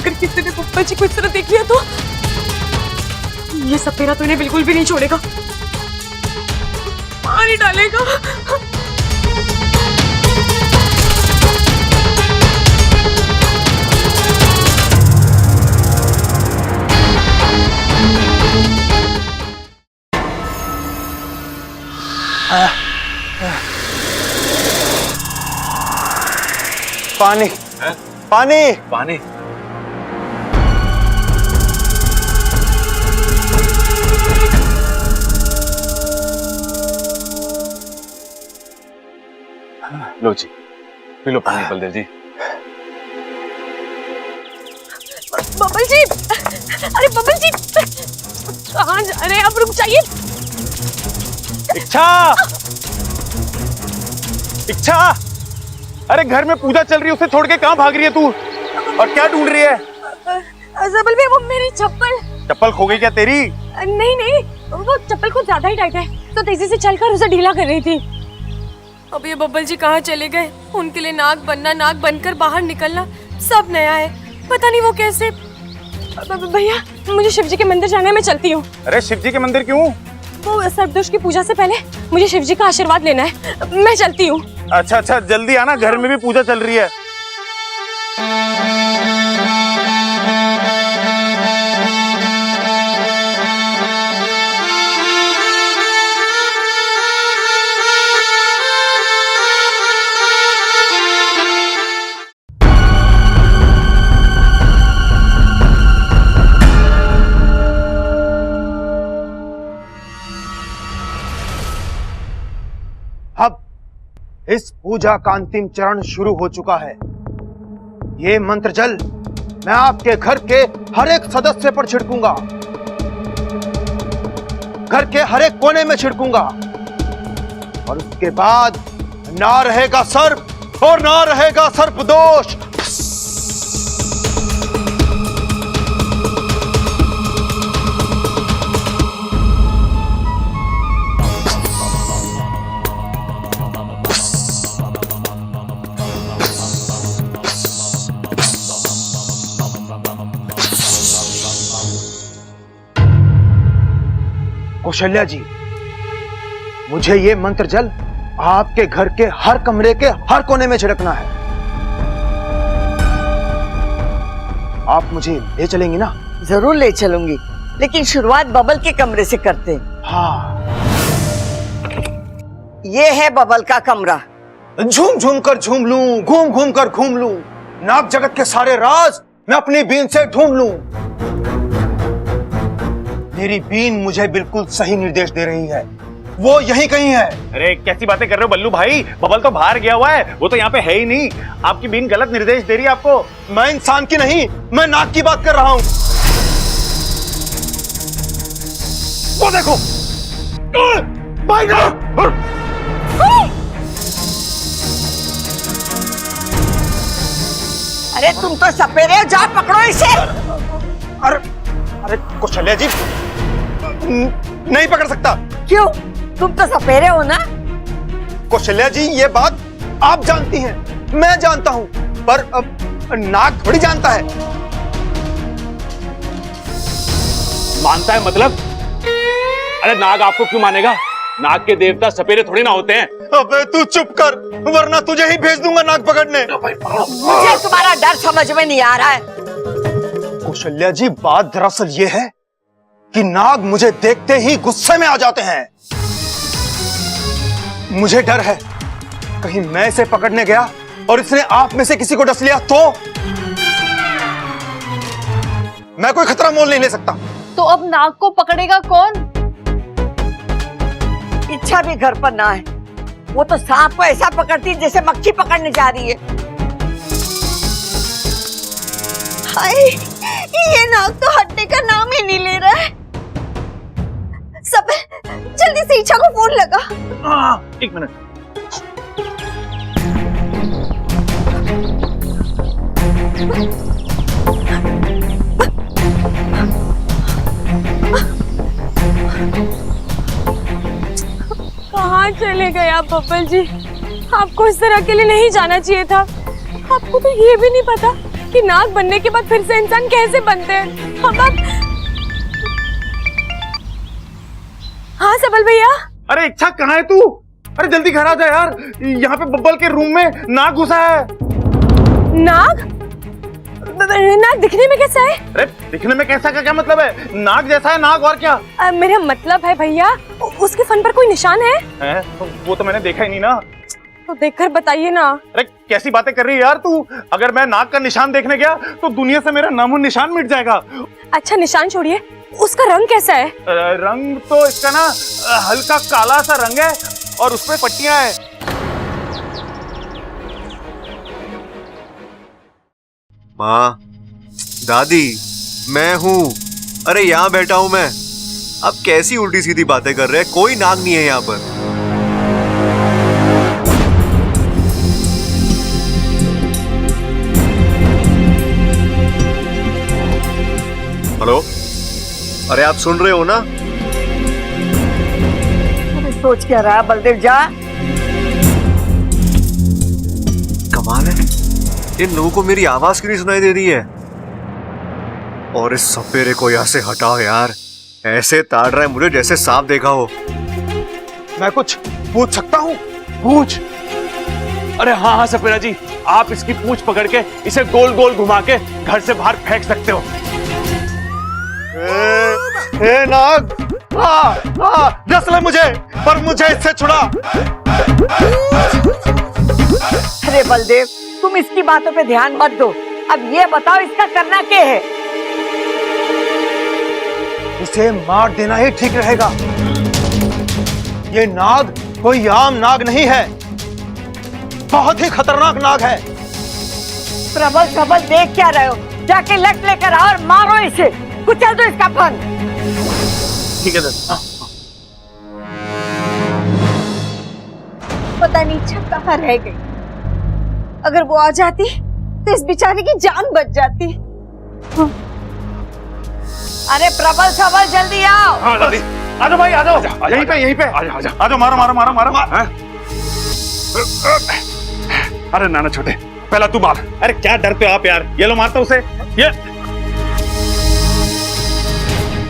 अगर किसी ने बब्बल जी को इस तरह देख लिया तो ये सपेरा तो इन्हें बिल्कुल भी नहीं छोड़ेगा, मार ही डालेगा। पानी पानी पानी। लो जी, पी लो पानी बलदेव जी। बब्बल जी, अरे बब्बल जी कहाँ जा रहे हैं आप? रुक जाइए। इच्छा, इच्छा, अरे घर में पूजा चल रही है, उसे छोड़ के कहाँ भाग रही है तू? और क्या ढूंढ रही है? जबल भी वो मेरी चप्पल। चप्पल खो गई क्या तेरी? नहीं नहीं, वो चप्पल कुछ ज्यादा ही टाइट है तो तेजी से चलकर उसे ढीला कर रही थी। अब ये बब्बल जी कहाँ चले गए? उनके लिए नाक बनना, नाक बनकर बाहर निकलना सब नया है, पता नहीं वो कैसे। भैया मुझे शिव जी के मंदिर जाना है, मैं चलती हूँ। अरे शिव जी के मंदिर क्यों? वो सर्पदोष की पूजा से पहले मुझे शिव जी का आशीर्वाद लेना है, मैं चलती हूँ। अच्छा अच्छा, जल्दी आना, घर में भी पूजा चल रही है। अब इस पूजा का अंतिम चरण शुरू हो चुका है। ये मंत्र जल मैं आपके घर के हर एक सदस्य पर छिड़कूंगा, घर के हर एक कोने में छिड़कूंगा, और उसके बाद ना रहेगा सर्प और ना रहेगा सर्पदोष। कौशल्या जी, मुझे ये मंत्र जल आपके घर के हर कमरे के हर कोने में छिड़कना है। आप मुझे ले चलेंगी ना? जरूर ले चलूंगी, लेकिन शुरुआत बबल के कमरे से करते हैं। हाँ, ये है बबल का कमरा। झूम झूम कर झूम लूं, घूम घूम कर घूम लूं, नाग जगत के सारे राज मैं अपनी बीन से ढूंढ लूं। मेरी बीन मुझे बिल्कुल सही निर्देश दे रही है, वो यहीं कहीं है। अरे कैसी बातें कर रहे हो बल्लू भाई, बबल तो बाहर गया हुआ है, वो तो यहाँ पे है ही नहीं। आपकी बीन गलत निर्देश दे रही है आपको। मैं इंसान की नहीं, मैं नाग की बात कर रहा हूँ। वो देखो भाई, अरे तुम तो सपेरे हो, जाओ पकड़ो इसे। अरे अरे कौशल्या जी, नहीं पकड़ सकता। क्यों? तुम तो सपेरे हो ना। कौशल्या जी, ये बात आप जानती हैं, मैं जानता हूं, पर नाग थोड़ी जानता है। मानता है मतलब? अरे नाग आपको क्यों मानेगा? नाग के देवता सपेरे थोड़ी ना होते हैं। अबे तू चुप कर, वरना तुझे ही भेज दूंगा नाग पकड़ने। मुझे तुम्हारा डर समझ में नहीं आ रहा है। कौशल्या जी, बात दरअसल ये है कि नाग मुझे देखते ही गुस्से में आ जाते हैं। मुझे डर है कहीं मैं इसे पकड़ने गया और इसने आप में से किसी को डस लिया तो मैं कोई खतरा मोल नहीं ले सकता। तो अब नाग को पकड़ेगा कौन? इच्छा भी घर पर ना है, वो तो सांप को ऐसा पकड़ती है जैसे मक्खी पकड़ने जा रही है। हाय, ये नाग तो हटने का नाम ही नहीं ले रहा है। सब जल्दी से इच्छा को फोन लगा। एक मिनट। कहाँ चले गए आप बब्बल जी? आपको इस तरह के लिए नहीं जाना चाहिए था। आपको तो ये भी नहीं पता कि नाग बनने के बाद फिर से इंसान कैसे बनते हैं। हम अब हाँ सबल भैया। अरे इच्छा कहाँ है तू? अरे जल्दी घर आ जा यार, यहाँ पे बब्बल के रूम में नाग घुसा है। नाग? नाग दिखने में कैसा है? अरे दिखने में कैसा का क्या मतलब है? नाग जैसा है नाग, और क्या? मेरा मतलब है भैया, उसके फन पर कोई निशान है? तो वो तो मैंने देखा ही नहीं ना। तो देखकर बताइए ना। अरे कैसी बातें कर रही है यार तू? अगर मैं नाग का निशान देखने गया तो दुनिया से मेरा नामो निशान मिट जाएगा। अच्छा निशान छोड़िए, उसका रंग कैसा है? रंग तो इसका ना हल्का काला सा रंग है और उसपे पट्टियां हैं। माँ, दादी, मैं हूँ। अरे यहाँ बैठा हूँ मैं। अब कैसी उल्टी सीधी बातें कर रहे हैं? कोई नाग नहीं है यहाँ पर। हेलो, अरे आप सुन रहे हो ना? अरे सोच क्या रहा बलदेव, जा। कमाल है, इन लोगों को मेरी आवाज क्यों नहीं सुनाई दे रही है? और इस सपेरे को यहाँ से हटाओ यार, ऐसे ताड़ रहा है मुझे जैसे सांप देखा हो। मैं कुछ पूछ सकता हूँ? पूछ। अरे हाँ हाँ सपेरा जी, आप इसकी पूंछ पकड़ के इसे गोल गोल घुमा के घर से बाहर फेंक सकते हो। हे नाग, डस ले मुझे, पर मुझे इससे छुड़ा। अरे बलदेव, तुम इसकी बातों पे ध्यान मत दो। अब ये बताओ इसका करना क्या है? इसे मार देना ही ठीक रहेगा। ये नाग कोई आम नाग नहीं है, बहुत ही खतरनाक नाग है। प्रबल प्रबल देख क्या रहे हो? जाके लट लेकर आओ और मारो इसे, कुचल दो इसका फन। ठीक है दादा। पता नहीं इच्छा कहाँ रह गई। अगर वो आ जाती तो इस बेचारे की जान बच जाती। अरे प्रबल सबल जल्दी आओ। हाँ जल्दी आ जाओ भाई, आ जाओ। यहीं पे, यहीं पे आ जाओ। मारो मारो मारो मारो। अरे नाना छोटे, पहला तू मार। अरे क्या डरते हो आप यार? ये लो मारता उसे। ये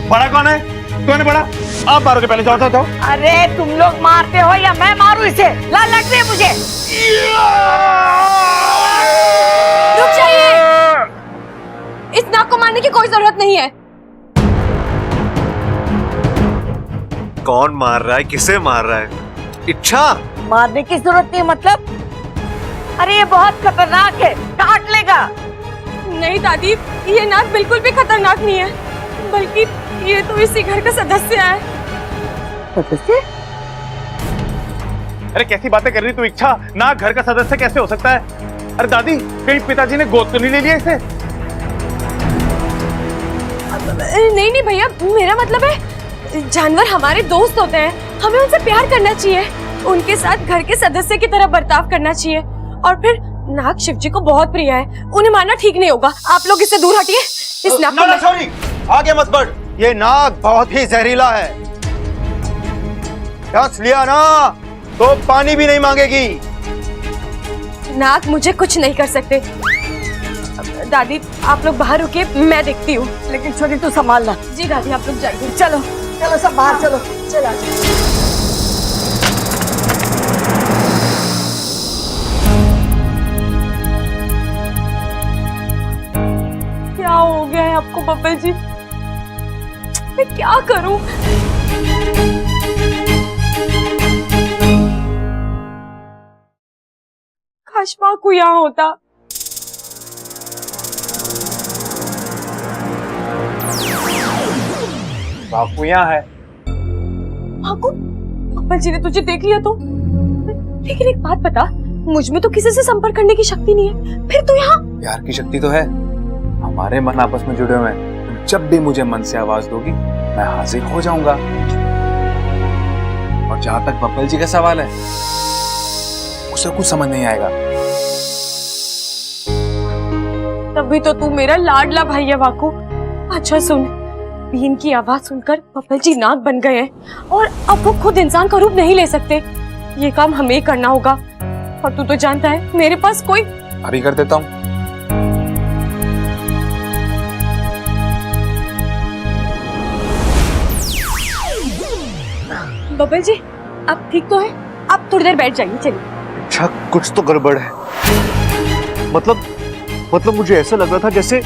बड़ा कौन है? कौन है बड़ा? आप मारोगे पहले, जाओ जाओ जाओ। अरे तुम लोग मारते हो या मैं मारूं इसे? ला लग रही है मुझे। रुक जाइए, इस नाग को मारने की कोई जरूरत नहीं है। कौन मार रहा है? किसे मार रहा है? इच्छा? मारने की जरूरत नहीं मतलब? अरे ये बहुत खतरनाक है, काट लेगा। नहीं दादी, ये नाग बिल्कुल भी खतरनाक नहीं है, बल्कि ये तो इसी घर का सदस्य है। सदस्य? अरे कैसी बातें कर रही तू इच्छा? नाग घर का सदस्य कैसे हो सकता है? अरे दादी, कहीं पिताजी ने गोद तो नहीं ले लिया इसे? नहीं नहीं भैया, मेरा मतलब है जानवर हमारे दोस्त होते हैं, हमें उनसे प्यार करना चाहिए, उनके साथ घर के सदस्य की तरह बर्ताव करना चाहिए। और फिर नाग शिव जी को बहुत प्रिय है, उन्हें मारना ठीक नहीं होगा। आप लोग इससे दूर हटिए। इस नाग को सॉरी, आगे मत बढ़। ये नाग बहुत ही जहरीला है, डस लिया ना तो पानी भी नहीं मांगेगी। नाग मुझे कुछ नहीं कर सकते। दादी आप लोग बाहर रुकिए, मैं देखती हूँ। लेकिन छोटी तू संभालना। जी दादी आप लोग जाइए। चलो चलो सब बाहर चलो। चला क्या हो गया है आपको बब्बल जी? मैं क्या करूं? काश बाकू यहाँ होता। बापू यहाँ है। बाकू, बब्बल जी ने तुझे देख लिया तो? लेकिन एक बात बता, मुझ में तो किसी से संपर्क करने की शक्ति नहीं है, फिर तू यहाँ? प्यार की शक्ति तो है, हमारे मन आपस में जुड़े हुए हैं। जब भी मुझे मन से आवाज दोगी मैं हाजिर हो जाऊंगा। और जहां तक बब्बल जी का सवाल है, उसे कुछ समझ नहीं आएगा। तभी तो तू मेरा लाडला भाई है बाकू। अच्छा सुन, बीन की आवाज सुनकर बब्बल जी नाग बन गए हैं और अब वो खुद इंसान का रूप नहीं ले सकते। ये काम हमें करना होगा, और तू तो जानता है मेरे पास कोई। अभी कर देता हूँ। बबल जी आप ठीक तो है? आप थोड़ी देर बैठ जाइए, चलिए। अच्छा कुछ तो गड़बड़ है। मतलब मुझे ऐसा लग रहा था जैसे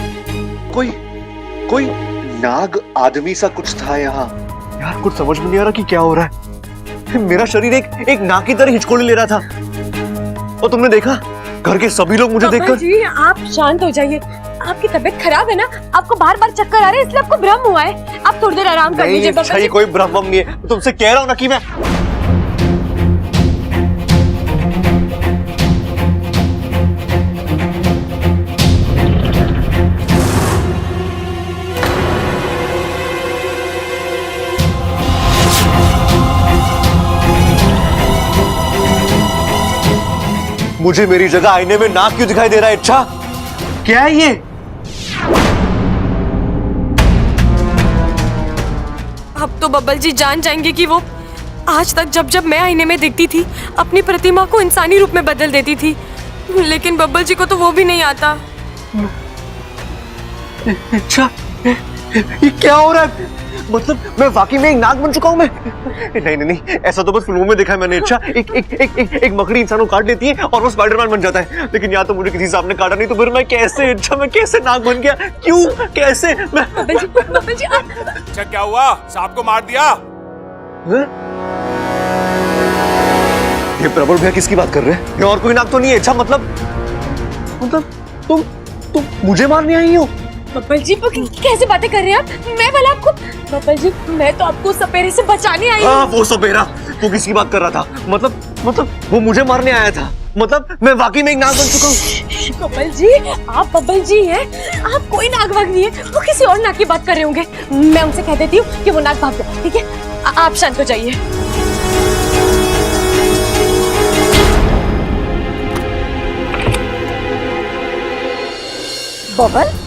कोई नाग आदमी सा कुछ था यहाँ। यार कुछ समझ में नहीं आ रहा कि क्या हो रहा है। मेरा शरीर एक नाग की तरह हिचकोले ले रहा था। और तुमने देखा घर के सभी लोग मुझे देखकर। जी आप शांत हो जाइए, आपकी तबीयत खराब है ना, आपको बार बार चक्कर आ रहे हैं इसलिए आपको भ्रम हुआ है। आप थोड़ी देर आराम कर लीजिए। अच्छा ये कोई भ्रम नहीं है, तुमसे कह रहा हूँ ना कि मैं मुझे मेरी जगह आईने में नाक क्यों दिखाई दे रहा है? अच्छा क्या है ये? अब तो बब्बल जी जान जाएंगे कि वो आज तक जब जब मैं आईने में दिखती थी अपनी प्रतिमा को इंसानी रूप में बदल देती थी, लेकिन बब्बल जी को तो वो भी नहीं आता। अच्छा ये क्या हो रहा है? मतलब मैं वाकई में एक नाग बन चुका हूँ मैं? नहीं ऐसा तो बस फिल्मों में देखा है मैंने। अच्छा एक मकड़ी इंसान को काट लेती है और वो स्पाइडरमैन बन जाता है, लेकिन यहाँ तो मुझे किसी सांप ने काटा नहीं, तो फिर मैं कैसे? अच्छा मैं कैसे नाग बन गया? क्यों? कैसे? मैं बब्बल जी अच्छा क्या हुआ? सांप को मार दिया? ये प्रबल भैया किसकी बात कर रहे हैं? ये और कोई नाग तो नहीं है? अच्छा मतलब तुम मुझे मारने आई हो? बब्बल जी कैसे बातें कर रहे हैं आप? मैं भला आपको? बब्बल जी मैं तो आपको सपेरे से बचाने आई हूँ। हाँ वो सपेरा, तू किसकी बात कर रहा था? मतलब वो मुझे मारने आया था? मतलब मैं वाकई में एक नाग बन चुका हूँ? बब्बल जी आप बब्बल जी हैं, आप कोई नाग वाग नहीं है, वो किसी और नाग की बात कर रहे होंगे। मैं उनसे कह देती हूँ कि वो नाग भाग जाए, ठीक है? आप शांत हो जाइए। बबल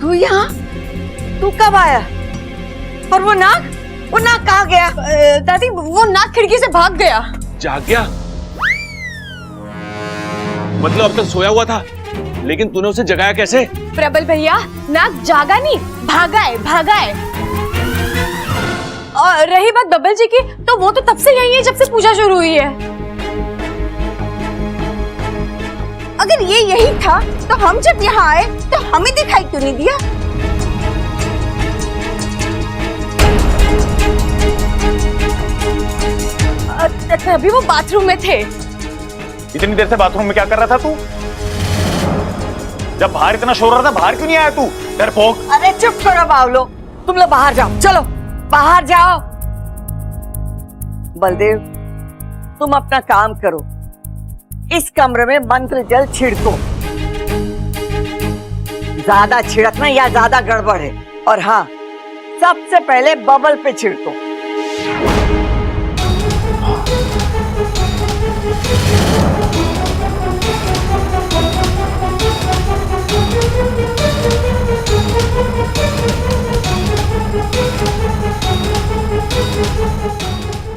तू यहाँ? तू कब आया? और वो नाग कहाँ गया? दादी वो नाग खिड़की से भाग गया। जाग गया? मतलब अब तक सोया हुआ था, लेकिन तूने उसे जगाया कैसे? प्रबल भैया नाग जागा नहीं, भागा है। और रही बात बब्बल जी की, तो वो तो तब से यही है जब से पूजा शुरू हुई है। अगर ये यही था तो हम जब यहाँ आए तो हमें दिखाई क्यों नहीं दिया? अभी वो बाथरूम में थे। इतनी देर से बाथरूम में क्या कर रहा था तू? जब बाहर इतना शोर रहा था बाहर क्यों नहीं आया तू? डरपोक। अरे चुप करो बावलो, तुम लोग बाहर जाओ, चलो बाहर जाओ। बलदेव तुम अपना काम करो, इस कमरे में मंत्र जल छिड़को। ज्यादा छिड़कना या ज्यादा गड़बड़ है। और हाँ सबसे पहले बबल पे छिड़को।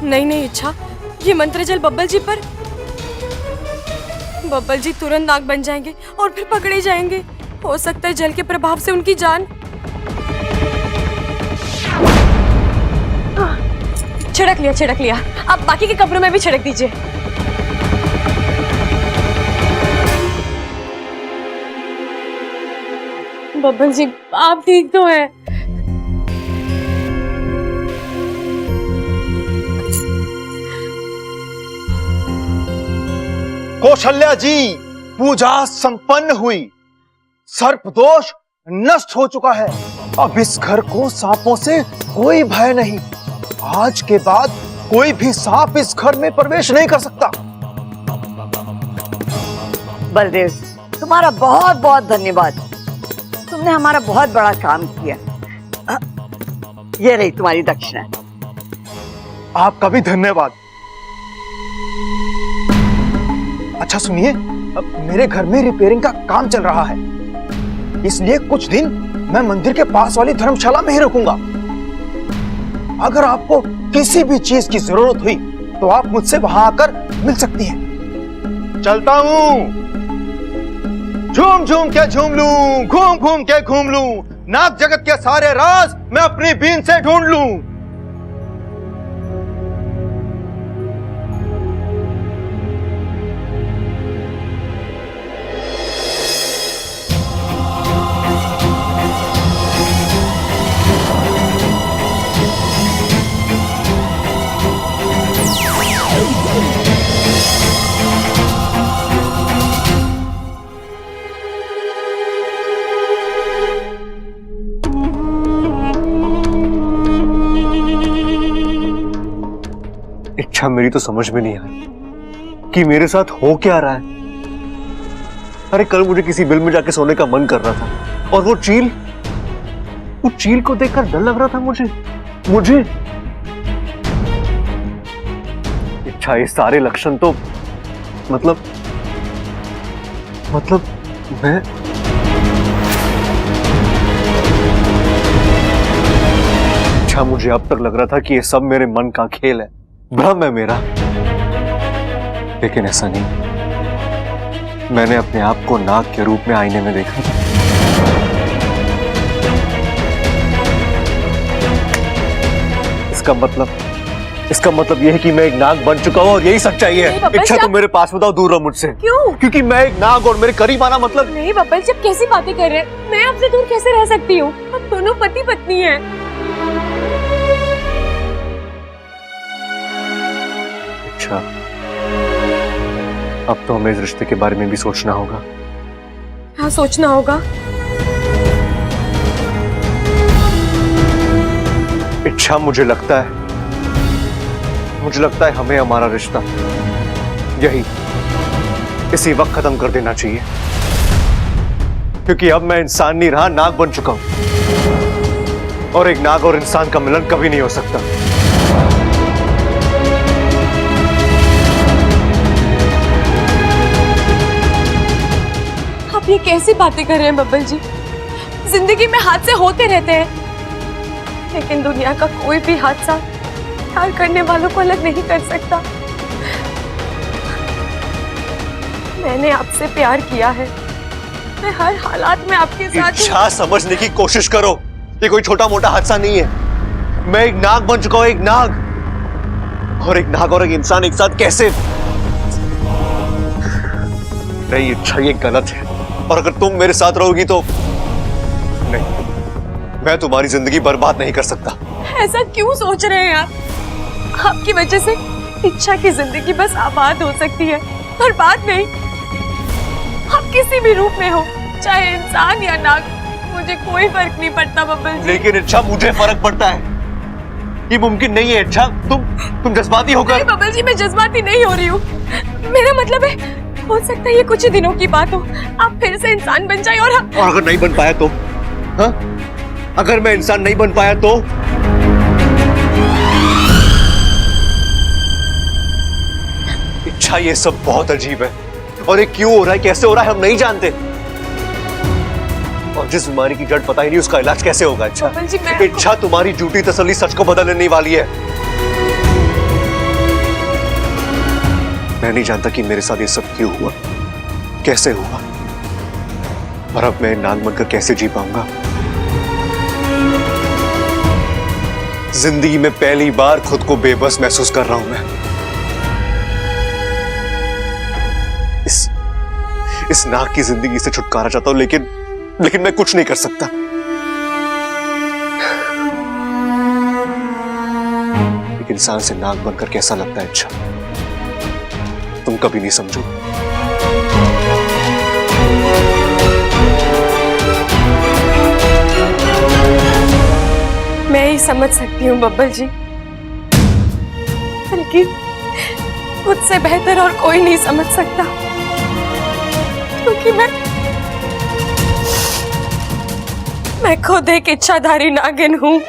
नहीं इच्छा, ये मंत्र जल बब्बल जी पर। बब्बल जी तुरंत नाग बन जाएंगे और फिर पकड़े जाएंगे। हो सकता है जल के प्रभाव से उनकी जान। छिड़क लिया। आप बाकी के कमरों में भी छिड़क दीजिए। बब्बल जी आप ठीक तो हैं? कौशल्या जी पूजा संपन्न हुई, सर्प दोष नष्ट हो चुका है। अब इस घर को सांपों से कोई भय नहीं। आज के बाद कोई भी सांप इस घर में प्रवेश नहीं कर सकता। बलदेव तुम्हारा बहुत बहुत धन्यवाद, तुमने हमारा बहुत बड़ा काम किया। ये रही तुम्हारी दक्षिणा। आपका भी धन्यवाद। अच्छा सुनिए, मेरे घर में रिपेयरिंग का काम चल रहा है, इसलिए कुछ दिन मैं मंदिर के पास वाली धर्मशाला में ही रुकूंगा। अगर आपको किसी भी चीज की जरूरत हुई तो आप मुझसे वहां आकर मिल सकती हैं। चलता हूं। झूम झूम के झूम लूं, घूम घूम के घूम लूं, नाग जगत के सारे राज मैं अपनी बीन से ढूंढ लूं। मेरी तो समझ में नहीं आ रही कि मेरे साथ हो क्या रहा है। अरे कल मुझे किसी बिल में जाके सोने का मन कर रहा था और वो चील को देखकर डर लग रहा था मुझे। अच्छा, ये सारे लक्षण तो मतलब मैं अच्छा, मुझे अब तक लग रहा था कि ये सब मेरे मन का खेल है, भ्रम है मेरा। लेकिन ऐसा नहीं, मैंने अपने आप को नाग के रूप में आईने में देखा था। इसका मतलब यह है कि मैं एक नाग बन चुका हूं और यही सच्चाई है। इच्छा तुम मेरे पास बताओ, दूर रहो मुझसे। क्यों? क्योंकि मैं एक नाग और मेरे करीब आना मतलब। नहीं बब्बल जी, आप कैसी बातें कर रहे हैं? मैं आपसे दूर कैसे रह सकती हूँ? हम दोनों पति पत्नी हैं। अच्छा, अब तो हमें इस रिश्ते के बारे में भी सोचना होगा। हाँ, सोचना होगा। इच्छा, मुझे लगता है हमें हमारा रिश्ता इसी वक्त खत्म कर देना चाहिए, क्योंकि अब मैं इंसान नहीं रहा, नाग बन चुका हूं और एक नाग और इंसान का मिलन कभी नहीं हो सकता। आप ये कैसी बातें कर रहे हैं बब्बल जी? जिंदगी में हादसे होते रहते हैं, लेकिन दुनिया का कोई भी हादसा प्यार करने वालों को अलग नहीं कर सकता। मैंने आपसे प्यार किया है, मैं हर हालात में आपके साथ हूं। इच्छा, समझने की कोशिश करो, ये कोई छोटा मोटा हादसा नहीं है। मैं एक नाग बन चुका हूं, एक नाग, और एक नाग और एक इंसान एक साथ कैसे? नहीं इच्छा, ये गलत है, और अगर तुम मेरे साथ रहोगी तो नहीं, मैं तुम्हारी जिंदगी बर्बाद नहीं कर सकता। ऐसा क्यों सोच रहे हैं आप? आपकी वजह से इच्छा की जिंदगी बस आबाद हो सकती है, बर्बाद नहीं। आप किसी भी रूप में हो, चाहे इंसान या नाग, मुझे कोई फर्क नहीं पड़ता बब्बल जी। लेकिन इच्छा, मुझे फर्क पड़ता है। ये मुमकिन नहीं है इच्छा, तुम जज्बाती होकर। नहीं बब्बल जी, मैं जज्बाती नहीं हो रही हूँ। मेरा मतलब है, हो सकता है ये कुछ ही दिनों की बात हो, आप फिर से इंसान बन जाए और अगर नहीं बन पाया तो? हाँ? अगर मैं इंसान नहीं बन पाया तो? इच्छा, ये सब बहुत अजीब है, और ये क्यों हो रहा है, कैसे हो रहा है, हम नहीं जानते। और जिस बीमारी की जड़ पता ही नहीं, उसका इलाज कैसे होगा? इच्छा, तुम्हारी झूठी तसल्ली सच को बदलने वाली है। मैं नहीं जानता कि मेरे साथ ये सब क्यों हुआ, कैसे हुआ, और अब मैं नाग बनकर कैसे जी पाऊंगा। जिंदगी में पहली बार खुद को बेबस महसूस कर रहा हूं मैं। इस नाग की जिंदगी से छुटकारा चाहता हूं, लेकिन मैं कुछ नहीं कर सकता। एक इंसान से नाग बनकर कैसा लगता है इच्छा, तुम कभी नहीं समझो। मैं ही समझ सकती हूँ बब्बल जी, बल्कि मुझसे बेहतर और कोई नहीं समझ सकता, क्योंकि मैं खुद एक इच्छाधारी नागिन हूँ।